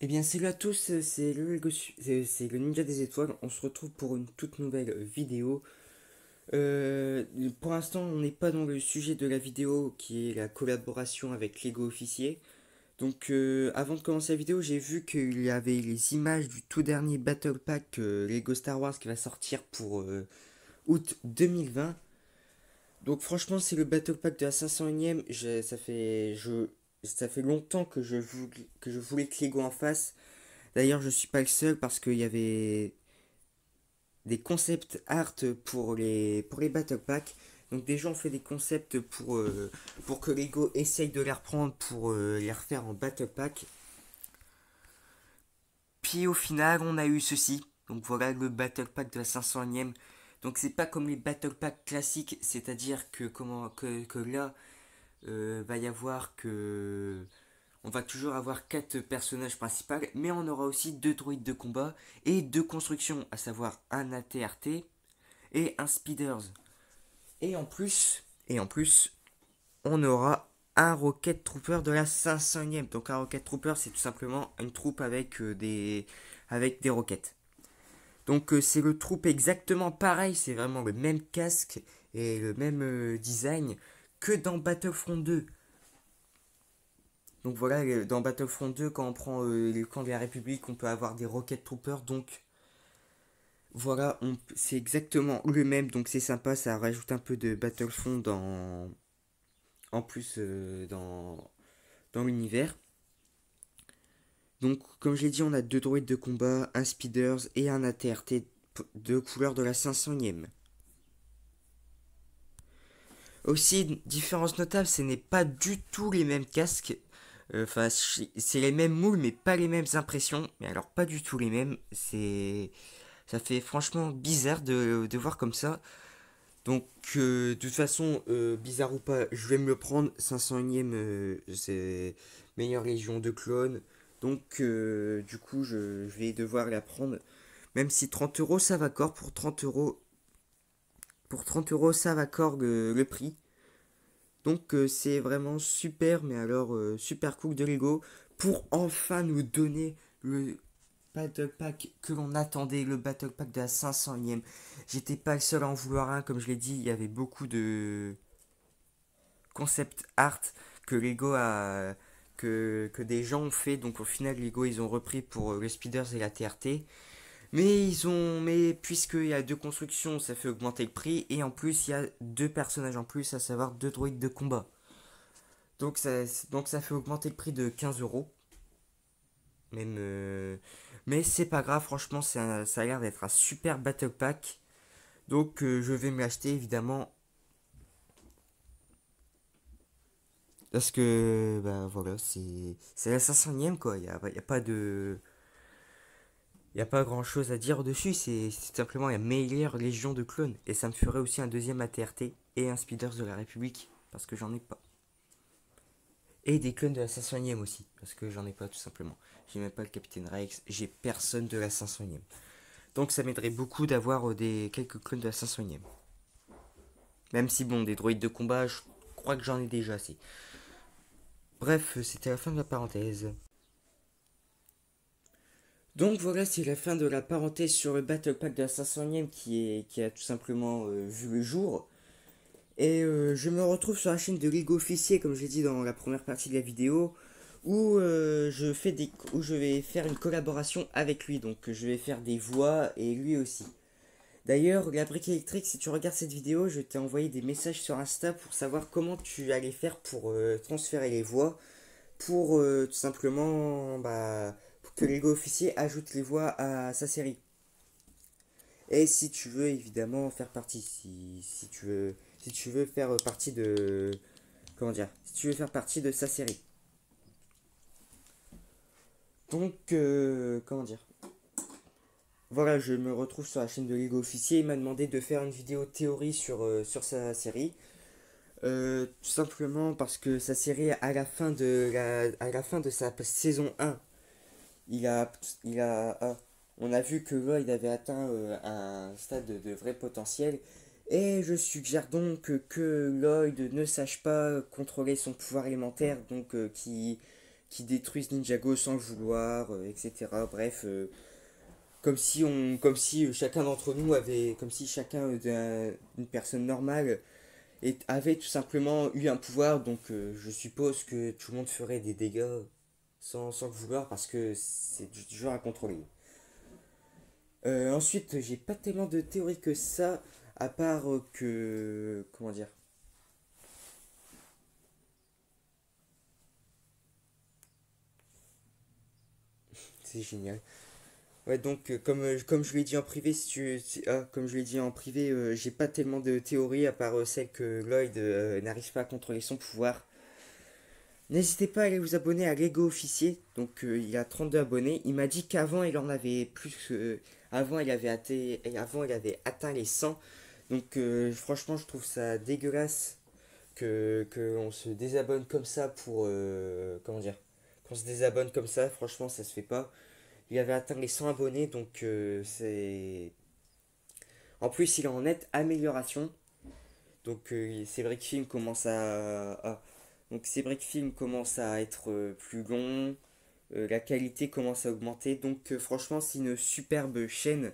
Eh bien salut à tous, c'est le Ninja des Étoiles, on se retrouve pour une toute nouvelle vidéo. Pour l'instant on n'est pas dans le sujet de la vidéo qui est la collaboration avec Lego Officier. Donc avant de commencer la vidéo j'ai vu qu'il y avait les images du tout dernier Battle Pack Lego Star Wars qui va sortir pour août 2020. Donc franchement c'est le Battle Pack de la 501ème, ça fait longtemps que je voulais que Lego en fasse. D'ailleurs, je suis pas le seul parce qu'il y avait des concept art pour les Battle Pack. Donc des gens ont fait des concepts pour que Lego essaye de les reprendre pour les refaire en Battle Pack. Puis au final, on a eu ceci. Donc voilà le Battle Pack de la 501ème. Donc c'est pas comme les Battle Pack classiques, c'est-à-dire que là, va y avoir que on va toujours avoir 4 personnages principaux, mais on aura aussi 2 droïdes de combat et 2 constructions, à savoir un ATRT et un Speeders. Et en plus, on aura un Rocket Trooper de la 500ème. Donc un Rocket Trooper, c'est tout simplement une troupe avec des roquettes. Donc c'est le troupe exactement pareil, c'est vraiment le même casque et le même design que dans Battlefront 2. Donc voilà, dans Battlefront 2, quand on prend les camps de la République, on peut avoir des Rocket Troopers. Donc voilà, c'est exactement le même. Donc c'est sympa, ça rajoute un peu de Battlefront en plus dans l'univers. Donc comme j'ai dit, on a 2 droïdes de combat, un Speeders et un ATRT de couleur de la 500ème. Aussi, une différence notable, ce n'est pas du tout les mêmes casques. Enfin, c'est les mêmes moules, mais pas les mêmes impressions. Mais alors, pas du tout les mêmes. Ça fait franchement bizarre de voir comme ça. Donc, de toute façon, bizarre ou pas, je vais me le prendre. 501ème, c'est meilleure légion de clones. Donc, du coup, je vais devoir la prendre. Même si 30 euros, ça va corps. Pour 30 euros, ça va corps le prix. Donc c'est vraiment super, mais alors super cool de Lego pour enfin nous donner le Battle Pack que l'on attendait, le Battle Pack de la 500ème. J'étais pas le seul à en vouloir un, comme je l'ai dit, il y avait beaucoup de concept art que Lego a que des gens ont fait. Donc au final Lego ils ont repris pour le Speeders et la TRT. Mais puisqu'il y a 2 constructions, ça fait augmenter le prix. Et en plus, il y a 2 personnages en plus, à savoir 2 droïdes de combat. Donc ça fait augmenter le prix de 15 euros. Même, mais c'est pas grave, franchement, ça a l'air d'être un super battle pack. Donc je vais me l'acheter évidemment. Parce que, bah voilà, c'est la 500ème quoi. Y a pas de. Il n'y a pas grand chose à dire dessus, c'est simplement la meilleure légion de clones. Et ça me ferait aussi un deuxième ATRT et un Speeders de la République, parce que j'en ai pas. Et des clones de la 500ème aussi, parce que j'en ai pas tout simplement. J'ai même pas le Capitaine Rex, j'ai personne de la 500ème. Donc ça m'aiderait beaucoup d'avoir quelques clones de la 500ème. Même si bon, des droïdes de combat, je crois que j'en ai déjà assez. Bref, c'était la fin de la parenthèse. Donc voilà, c'est la fin de la parenthèse sur le Battle Pack de la 500ème qui a tout simplement vu le jour. Et je me retrouve sur la chaîne de Lego Officier, comme j'ai dit dans la première partie de la vidéo, où je vais faire une collaboration avec lui. Donc je vais faire des voix et lui aussi. D'ailleurs, la brique électrique, si tu regardes cette vidéo, je t'ai envoyé des messages sur Insta pour savoir comment tu allais faire pour transférer les voix, pour tout simplement pour que Lego Officier ajoute les voix à sa série. Et si tu veux évidemment faire partie, si tu veux faire partie de, comment dire, si tu veux faire partie de sa série. Donc, comment dire, voilà, je me retrouve sur la chaîne de Lego Officier. Il m'a demandé de faire une vidéo théorie sur sa série. Tout simplement parce que sa série, à la fin de sa saison 1, il a, on a vu que là, il avait atteint un stade de vrai potentiel. Et je suggère donc que Lloyd ne sache pas contrôler son pouvoir élémentaire, donc qui détruisent Ninjago sans le vouloir, etc. Bref, comme si chacun d'entre nous avait, comme si chacun une personne normale avait tout simplement eu un pouvoir. Donc je suppose que tout le monde ferait des dégâts sans le vouloir parce que c'est du genre à contrôler. Ensuite, j'ai pas tellement de théories que ça, à part que, comment dire, c'est génial. Ouais, donc comme je l'ai dit en privé, comme je l'ai dit en privé, j'ai pas tellement de théories à part celle que Lloyd n'arrive pas à contrôler son pouvoir. N'hésitez pas à aller vous abonner à Lego Officier, donc il a 32 abonnés. Il m'a dit qu'avant il en avait plus, avant il avait atteint les 100. Donc franchement je trouve ça dégueulasse que on se désabonne comme ça pour comment dire, qu'on se désabonne comme ça. Franchement ça se fait pas. Il avait atteint les 100 abonnés, donc c'est... En plus, il est en nette amélioration. Donc, ses briques films commencent donc, ces briques films commencent à être plus longs. La qualité commence à augmenter. Donc, franchement, c'est une superbe chaîne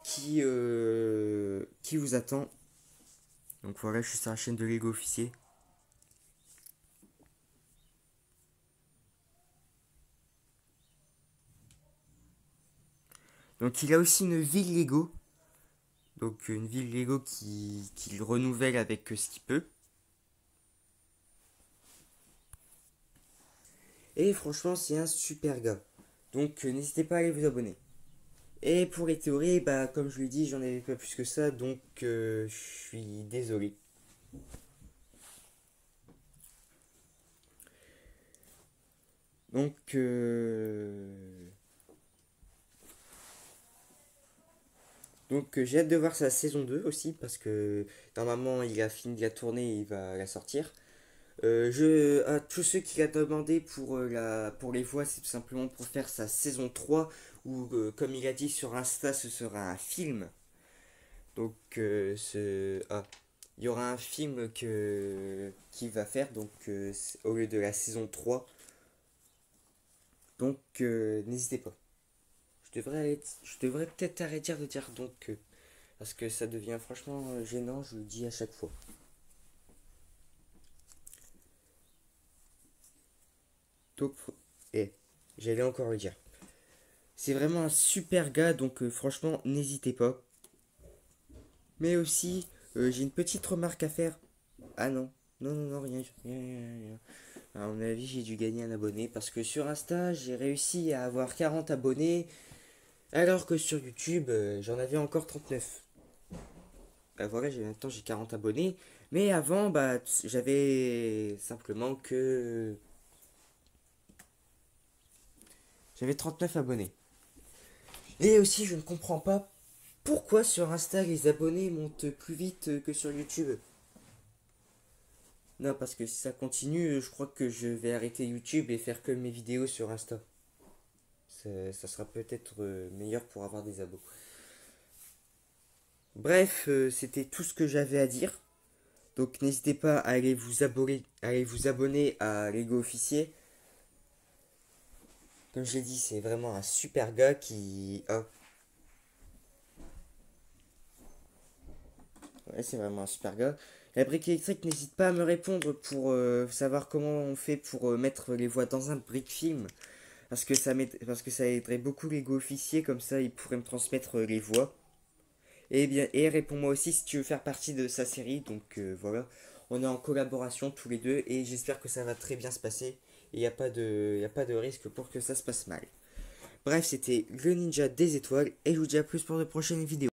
qui vous attend. Donc, voilà, je suis sur la chaîne de Lego Officier. Donc, il a aussi une ville Lego. Donc, une ville Lego qui renouvelle avec ce qu'il peut. Et franchement, c'est un super gars. Donc n'hésitez pas à aller vous abonner. Et pour les théories, bah comme je l'ai dit, j'en avais pas plus que ça, donc je suis désolé. Donc j'ai hâte de voir sa saison 2 aussi, parce que normalement il a fini de la tournée et il va la sortir. À tous ceux qui l'ont demandé pour les voix, c'est tout simplement pour faire sa saison 3 où, comme il a dit sur Insta, ce sera un film. Donc, il y aura un film qu'il va faire donc, au lieu de la saison 3. Donc, n'hésitez pas. Je devrais peut-être arrêter de dire donc, parce que ça devient franchement gênant, je le dis à chaque fois. Donc, eh, j'allais encore le dire. C'est vraiment un super gars, donc franchement, n'hésitez pas. Mais aussi, j'ai une petite remarque à faire. Ah non, non, non, non, rien, rien, rien, rien. À mon avis, j'ai dû gagner un abonné parce que sur Insta, j'ai réussi à avoir 40 abonnés, alors que sur YouTube, j'en avais encore 39. Bah voilà, maintenant j'ai 40 abonnés, mais avant, bah, j'avais simplement que... J'avais 39 abonnés. Et aussi, je ne comprends pas pourquoi sur Insta, les abonnés montent plus vite que sur YouTube. Non, parce que si ça continue, je crois que je vais arrêter YouTube et faire que mes vidéos sur Insta. Ça sera peut-être meilleur pour avoir des abos. Bref, c'était tout ce que j'avais à dire. Donc n'hésitez pas à aller vous abonner à Lego Officier. Comme je l'ai dit, c'est vraiment un super gars qui... Ah, ouais, c'est vraiment un super gars. La brique électrique, n'hésite pas à me répondre pour savoir comment on fait pour mettre les voix dans un brick film. Parce que ça aiderait beaucoup Lego Officier, comme ça il pourrait me transmettre les voix. Et bien, et réponds-moi aussi si tu veux faire partie de sa série. Donc voilà, on est en collaboration tous les deux et j'espère que ça va très bien se passer. Et il n'y a y a pas de risque pour que ça se passe mal. Bref, c'était le ninja des étoiles et je vous dis à plus pour de prochaines vidéos.